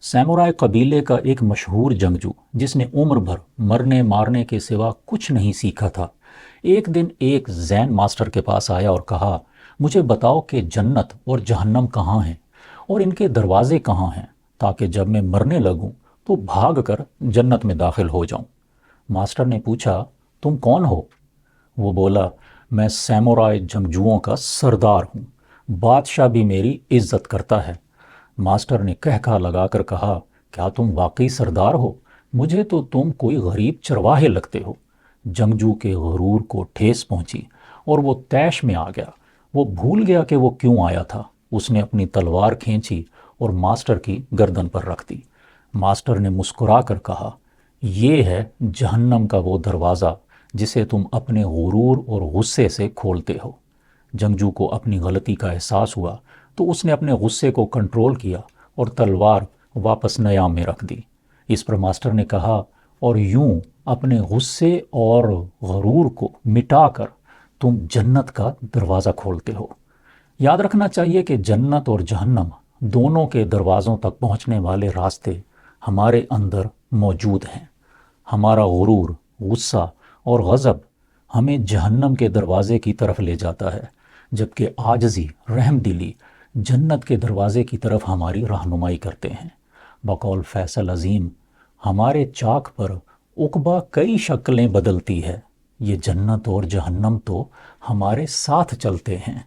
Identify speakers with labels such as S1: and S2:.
S1: سیمورائے قبیلے کا ایک مشہور جنگجو جس نے عمر بھر مرنے مارنے کے سوا کچھ نہیں سیکھا تھا، ایک دن ایک زین ماسٹر کے پاس آیا اور کہا، مجھے بتاؤ کہ جنت اور جہنم کہاں ہیں اور ان کے دروازے کہاں ہیں، تاکہ جب میں مرنے لگوں تو بھاگ کر جنت میں داخل ہو جاؤں۔ ماسٹر نے پوچھا، تم کون ہو؟ وہ بولا، میں سیمورائے جنگجوؤں کا سردار ہوں، بادشاہ بھی میری عزت کرتا ہے۔ ماسٹر نے کہا لگا کر کہا، کیا تم واقعی سردار ہو؟ مجھے تو تم کوئی غریب چرواہے لگتے ہو۔ جنگجو کے غرور کو ٹھیس پہنچی اور وہ طیش میں آ گیا۔ وہ بھول گیا کہ وہ کیوں آیا تھا۔ اس نے اپنی تلوار کھینچی اور ماسٹر کی گردن پر رکھ دی۔ ماسٹر نے مسکرا کر کہا، یہ ہے جہنم کا وہ دروازہ جسے تم اپنے غرور اور غصے سے کھولتے ہو۔ جنگجو کو اپنی غلطی کا احساس ہوا تو اس نے اپنے غصے کو کنٹرول کیا اور تلوار واپس نیام میں رکھ دی۔ اس پر ماسٹر نے کہا، اور یوں اپنے غصے اور غرور کو مٹا کر تم جنت کا دروازہ کھولتے ہو۔ یاد رکھنا چاہیے کہ جنت اور جہنم دونوں کے دروازوں تک پہنچنے والے راستے ہمارے اندر موجود ہیں۔ ہمارا غرور، غصہ اور غضب ہمیں جہنم کے دروازے کی طرف لے جاتا ہے، جبکہ عاجزی، رحم دلی جنت کے دروازے کی طرف ہماری رہنمائی کرتے ہیں۔ بقول فیصل عظیم، ہمارے چاک پر عقبہ کئی شکلیں بدلتی ہے، یہ جنت اور جہنم تو ہمارے ساتھ چلتے ہیں۔